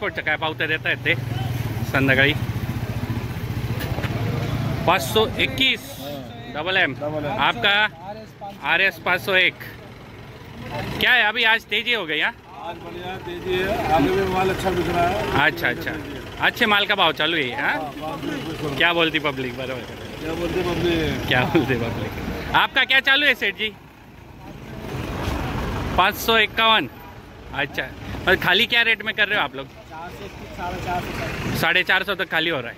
कोटच्या काय पावत्या देत आहेत ते संध्याकाळी 521 डबल एम। आपका RS 501 क्या है? अभी आज तेजी हो गई। यहाँ आज बढ़िया तेजी है, आगे भी माल अच्छा बिक रहा है। अच्छा अच्छा, अच्छे माल का भाव चालू है। हाँ, क्या बोलती पब्लिक? बराबर, क्या बोलते पब्लिक? क्या बोलते पब्लिक? आपका क्या चालू है सेठ जी? 551। अच्छा, और खाली क्या रेट में कर रहे हो आप लोग? 450 तक खाली हो रहा है।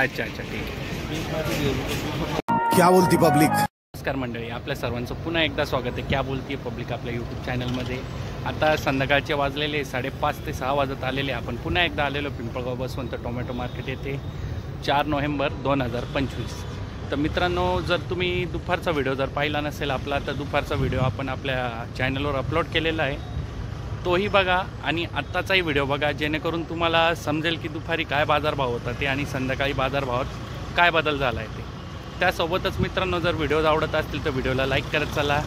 अच्छा अच्छा, ठीक है। क्या बोलती पब्लिक? नमस्कार मंडळी, आपल्या सर्वांचं पुन्हा एकदा स्वागत आहे क्या बोलती पब्लिक आपल्या यूट्यूब चॅनलमध्ये। आता संध्याकाळचे वाजलेले 5:30 ते 6 वाजत आलेले। आपण पुन्हा एकदा आलेलो पिंपळगाव बसवंत टोमॅटो मार्केट येथे 4 नोव्हेंबर 2025। तर मित्रांनो, जर तुम्ही दुपारचा व्हिडिओ जर पाहिला नसेल आपला, तर दुपारचा व्हिडिओ आपण आपल्या चॅनलवर अपलोड केलेला आहे, तोही बघा आणि आत्ताचाही व्हिडिओ बघा, जेणेकरून तुम्हाला समजेल की दुपारी काय बाजारभाव होता ते आणि संध्याकाळी बाजारभावात काय बदल झाला आहे ते। त्यासोबतच मित्रांनो, जर व्हिडिओज आवडत असतील तर व्हिडिओला लाईक करत चला,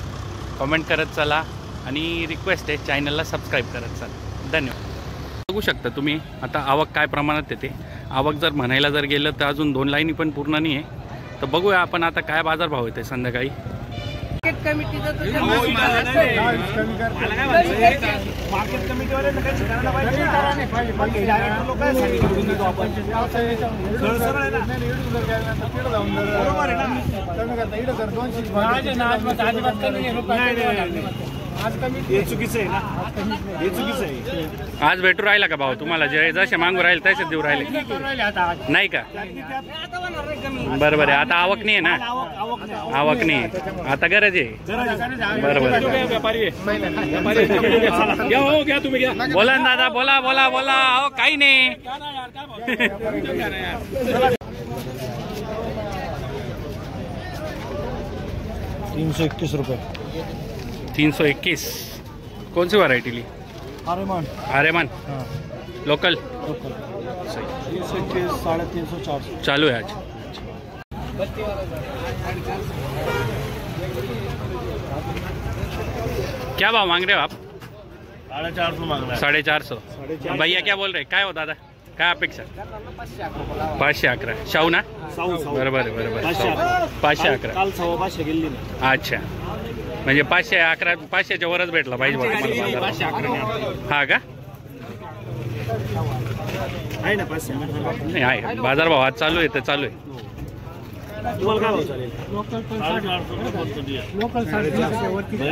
कमेंट करत चला आणि रिक्वेस्ट आहे चॅनलला सबस्क्राईब करत चला। धन्यवाद। बघू शकता तुम्ही आता आवक काय प्रमाणात येते। आवक जर म्हणायला जर गेलं तर अजून 2 लाईनी पण पूर्ण नाही आहे। तर बघूया आपण आता काय बाजारभाव येते संध्याकाळी। मार्केट कमिटीचा चुकीचं आहे ना, हे चुकीचं आहे। आज भेटू राहिला का भाव तुम्हाला? जे जसे मागू राहील तसेच देऊ राहिले नाही का? बरोबर आहे, आता आवक नाही आहे ना, आवक नाही आहे, आता गरज आहे। बरोबर, बोला ना दादा, बोला बोला बोला। अहो काही नाही, 321 रुपये। 321। कौन सी वैरायटी ली? आर्यमान। आर्यमान लोकल। 321, 350, 400 चालू है आज। क्या भाव मांग रहे हो आप? 450 मांग रहा है। 450। भैया क्या बोल रहे? काय हो दादा, काय अपेक्षा? 511 शाहू ना? बरोबर आहे, बरोबर। 511 काल 511 गेली ना। अच्छा, म्हणजे 511 500च्या वरच भेटला पाहिजे बघा मला बाजार। हा का? आहे ना 500 नाही आहे, बाजारभाव आज चालू आहे तर चालू आहे। तुम्हाला काय भाव चालेल? लोकल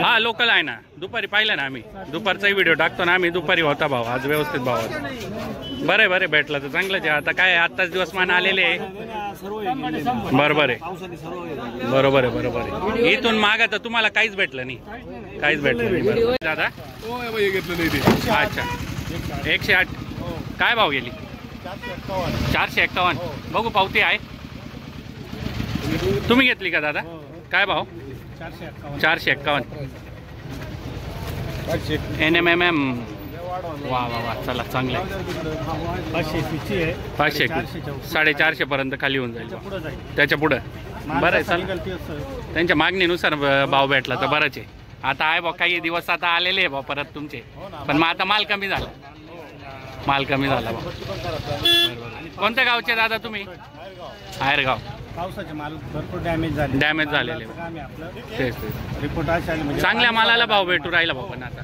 हा लोकल आहे ना, दुपारी पाहिलं ना आम्ही, दुपारचाही व्हिडिओ टाकतो ना आम्ही, दुपारी होता भाव, आज व्यवस्थित भाव होता। बरं बरं भेटला तर चांगलंच आहे। आता काय आत्ताच दिवसमान आलेले आहे। बरोबर आहे, बरोबर आहे, बरोबर आहे। इथून मागा तर तुम्हाला काहीच भेटलं नाही, काहीच भेटलं नाही। बरोबर दादा, अच्छा 108 काय भाव गेली? 451। बघू पावती आहे, तुम्ही घेतली का दादा? काय भाव? 451 NMMM। वा वा वा, चला चांगलं आहे। 500 450 पर्यंत खाली होऊन जाईल, त्याच्या पुढं बरं आहे। चल, त्यांच्या मागणीनुसार भाव भेटला तर बरंच आहे। आता आहे बा, काही दिवस आता आलेले आहे बा परत तुमचे, पण मग आता माल कमी झाला, माल कमी झाला बा। कोणत्या गावचे दादा तुम्ही? आयरगाव। पावसाचे माल भरपूर डॅमेज झाले, डॅमेज झालेले तेच रिपोर्ट असे म्हणजे चांगल्या मालाला भाव भेटू राहिला भाऊ, पण आता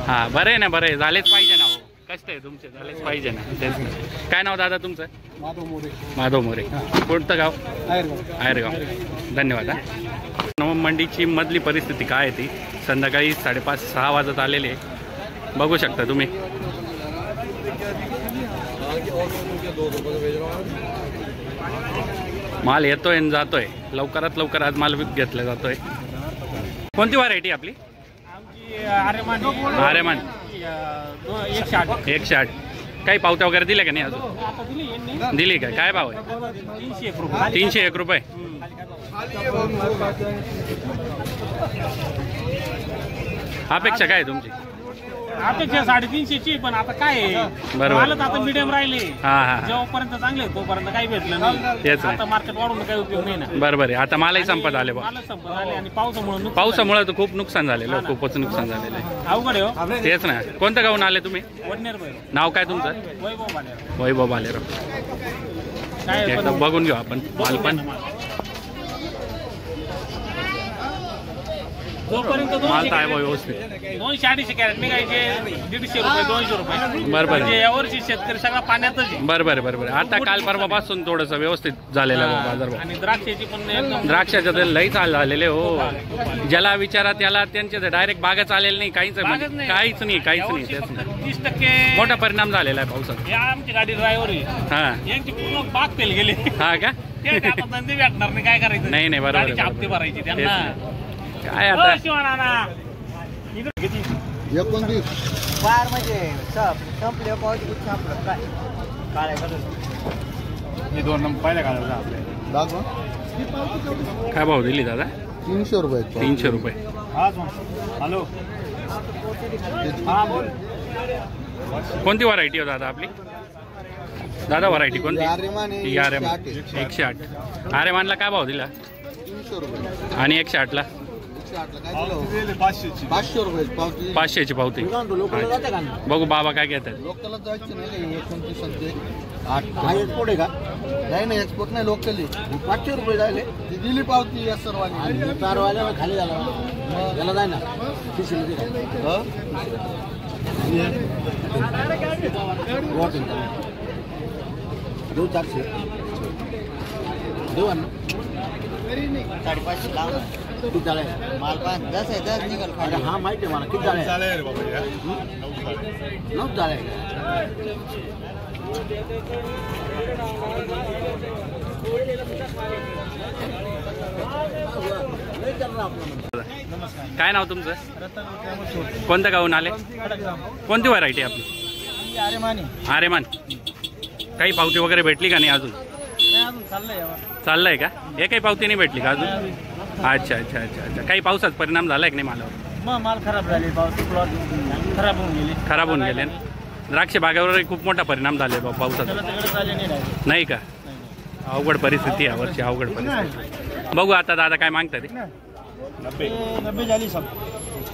हा बरं आहे ना, बरं आहे, झालेच पाहिजे ना भाऊ, कष्ट आहे तुमचे, झालेच पाहिजे ना तेच। काय नाव दादा तुमचं? माधव मोरे। कोणतं गाव? आयरगाव। धन्यवाद। मंडीची मधली परिस्थिती काय आहे ती संध्याकाळी 5:30-6 वाजत आलेले बघू शकता तुम्ही। माल येतोय आणि जातोय, लवकरात लवकर आज माल घेतला जातोय। कोणती व्हरायटी आपली? आर्यमान 108। काही पावत्या वगैरे दिल्या का नाही अजून? दिली का? काय भाव आहे? 301 रुपये। अपेक्षा काय तुमची? अपेक्षा 350ची, पण आता काय बरोबर. मालच आता मीडियम राहिले. हा. जेव्हापर्यंत चांगले तोपर्यंत काही भेटलं नाही. तेच आता मार्केट वाढून काही उपयोग नाही ना. बरोबर आहे. आता मालही संपत आले बा. मालच संपत आले आणि पावसामुळे पावसामुळे तर खूप नुकसान झालेलं, खूपच नुकसान झालेलं आहे. अवघड आहे हो. तेच ना. कोणतं गावून आले तुम्ही? वडनेर बैल नाव काय तुमचं? वैभव बालेराव. वैभव बालेराव. काय एकदा बघून घेऊ आपण माल पण. जोपर्यंत माल तर आहे बा व्यवस्थित. 200-250 कॅरेट निघायचे 150 रुपये 200 रुपये. बरोबर आहे. म्हणजे यावर्षी शेतकरी सगळा पाण्यातच आहे. बरोबर बरोबर. आता काल परवापासून थोडस व्यवस्थित झालेलं आहे बाजार भाव. आणि द्राक्षाची पण एकदम द्राक्षाच्या तर लई चाल झालेले हो. ज्याला विचारा त्याला त्यांचे डायरेक्ट बागच आलेले नाही. काहीच बागच म्हणजे नाही. काहीच नाही. तेच फक्त नाही. 30% मोठा परिणाम झालेला आहे पावसाचा. या आमची गाडी ड्रायव्हर आहे. हा यांची पूर्ण बाग फेल गेली. हा का? ते आता धंदे भेटणार नाही, काय करायचं? नाही, नाही, बरोबर आहे, गाडीचे हप्ते बरोबर. भरायचे तेच त्यांना. काय आता शिवाना फार म्हणजे संपले पावती संपलं काय काळ्या कलर. हे 2 नंबर पहिल्या काढायला आपल्या काय भाव दिली दादा? 300 रुपये 300 रुपये. हॅलो हा बोल. कोणती व्हरायटी हो दादा आपली? दादा व्हरायटी कोणती? आर्यमान आहे, ही आर्यमान 108. आर्यमानला काय भाव दिला? 300 रुपये आणि 108ला 108 ला काय दिलं? 500ची 500 रुपये पावती. 500ची पावती. बघू बाबा काय घेतात. लोकलला जायचं नाही का? 29 संते 8 हा एक्सपोर्ट आहे का? नाही नाही एक्सपोर्ट नाही, लोकली 500 रुपये जायले. ती दिली पावती या सर्वांनी. कारवाल्या खाली झाला याला जाय ना देऊ 400 देऊ ना 550 लावलं. किती झाले? माल पण 10 आहे 10 निघाल खाली. हा माहिती आहे मला. किती झाले? चालेल रे बाबा या. 9 झाले. काय नाव तुमचं? कोणत्या गावून आले? कोणती व्हरायटी आपली? आर्यमान. काही पावती वगैरे भेटली का नाही अजून? चाललंय का? हे काही पावती नाही भेटली का अजून? अच्छा अच्छा अच्छा अच्छा. काही पावसाचा परिणाम झालाय की नाही मालावर? माल खराब झाले, प्लॉट खराब होऊन गेले. खराब होऊन गेले ना. द्राक्ष बागावरही खूप मोठा परिणाम झाले पावसाचा. नाही का? अवघड परिस्थिती आहे यावर्षी, अवघड परिस्थिती. बघू आता दादा काय मागतात ते. 90 झाली सब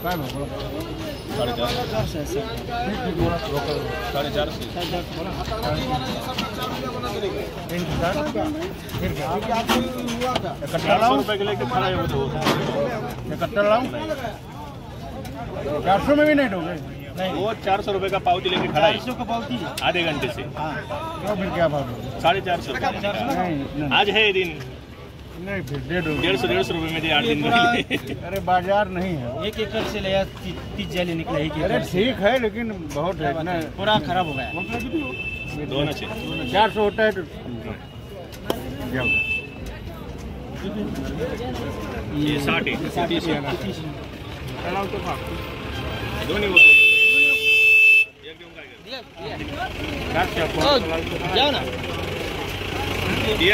काय भाऊ? 450 रुपये के लेके खड़ा है वो तो 71 लाऊं 400 में भी नहीं दोगे? नहीं, वो 400 रुपये का पावती लेके खड़ा है। 400 का पावती आधे घंटे से। हाँ फिर क्या भाव? 450। आज है दिन नहीं, फिर 150 रुपये में दे 8 दिन में। अरे बाजार नहीं है, 1 एकड़ से लिया 30 जाली निकला। अरे ठीक है लेकिन बहुत है ना, पूरा खराब हो गया। दोनों 400 होता है तो ये 60 दोन्ही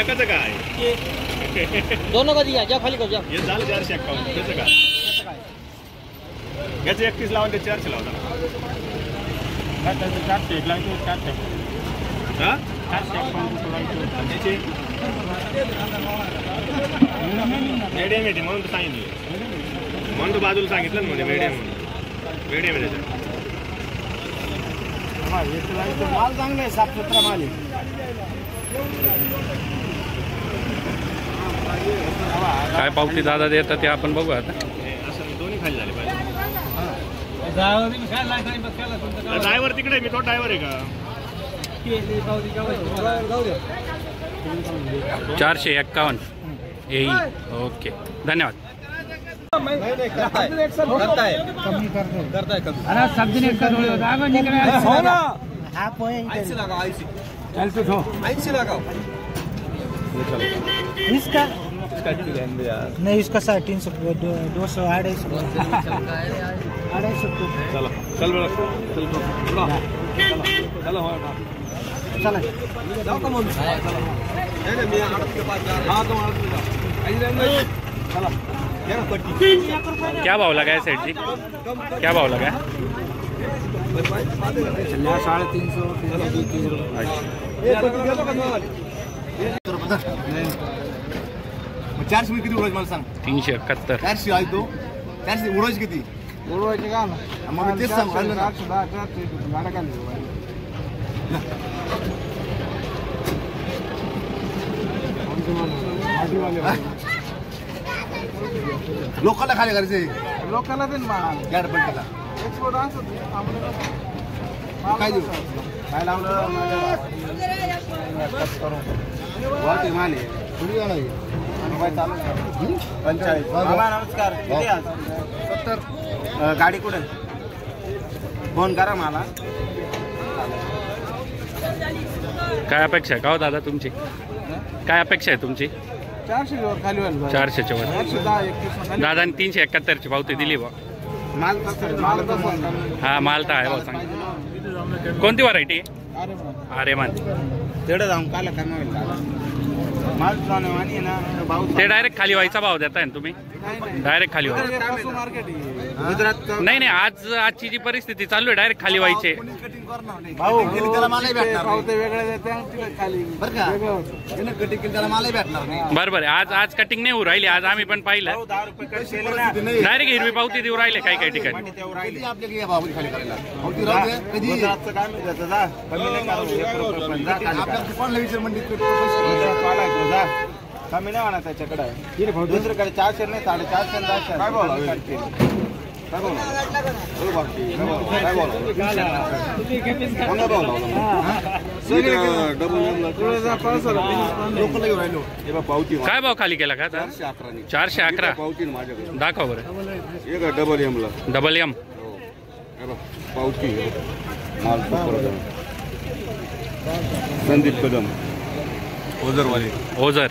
कसं काय? दोनों का दिया, जा खाली कर जा। हे झालं 451. त्याचं काय? याचं 31 लावून ते 400 लावता. हा? मीडियम येते म्हणून तर सांगितलं, म्हणून तर बाजूला सांगितलं ना मध्ये मीडियम म्हणून. मीडियम आहे माल चांगला आहे, 7-17 माल आहे. काय पावती दादा देतात ते आपण बघू आता. असं दोन्ही खाली झाले पाहिजे. ड्रायव्हर तिकडे, मी तो ड्रायव्हर आहे का? 451 येईल. ओके, धन्यवाद. हाँ पोए इसका नहीं, इसका 350 रुपये, 200 250 चलो चल बड़ा चलो चला जाओ का मम्मी? नहीं नहीं, मैं आड़त के पास जा रहा हूं। हां तो आड़त में जाओ। चलो क्या पट्टी क्या भाव लगा है सेठ जी? क्या भाव लगा है? 400 किती उडवायचे मला सांग. 371. 400 आहे तो. 400 उडवायचे किती? उडवायचे का ना? मग मी तेच सांगू राहिलो ना. लोकांना खाली करायचे. लोकांना दे ना गॅड पण केला. एक्सपोर्ट असतो काय देऊ? काय लावलं वाटे माले. थोडी गाणं आहे. चालू 45. नमस्कार. किती आज? 70. गाडी कुठे? फोन करा मला. काय अपेक्षा आहे का हो दादा तुमची? काय अपेक्षा आहे तुमची? 400 वर खाली व्हायला 400च्या वर. 410 दादाने 371ची पावती दिली बा. माल हा माल तर आहे बा सांग. कोणती व्हरायटी? आरेमान. तेवढं जाऊन काला काय होईल माल जाणे वाणी ना भाऊ ते डायरेक्ट खाली व्हायचा भाव देताय ना तुम्ही? डायरेक्ट खाली व्हा. मार्केट गुजरात नाही आजची जी परिस्थिती चालू आहे डायरेक्ट खाली व्हायचे. भाऊ गेली त्याला मालही भेटणार नाही. ते वेगळे देते खाली बरं का? त्यानं कटिंग केली त्याला मालही भेटणार नाही. बरोबर आहे. आज कटिंग नाही होऊ राहिली. आज आम्ही पण पाहिलं 10 रुपये कट केले ना. डायरेक्ट हिरवी पावती देऊ राहिले काही काही ठिकाणी. कधी आपल्याकडे या भावाची खाली करायला पावती राहू दे. कधी गुजरातचं काय मिळतं जा कमी नाही करू 1 रुपये पण जा खाली आपल्या कोणाला विचार मंडीत पैसे जा कमी नाही म्हणा त्याच्याकडे दुसरीकडे 400 नाही 450 काय बोला काय भाव खाली केला का? 411 दाखवा बरं. डबल एम पावती संदीप कदम ओझरवाले. ओझर.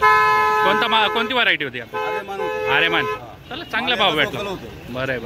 कोणती व्हरायटी होती आपली? आरेमान. चला चांगला भाव भेटला. बरं आहे.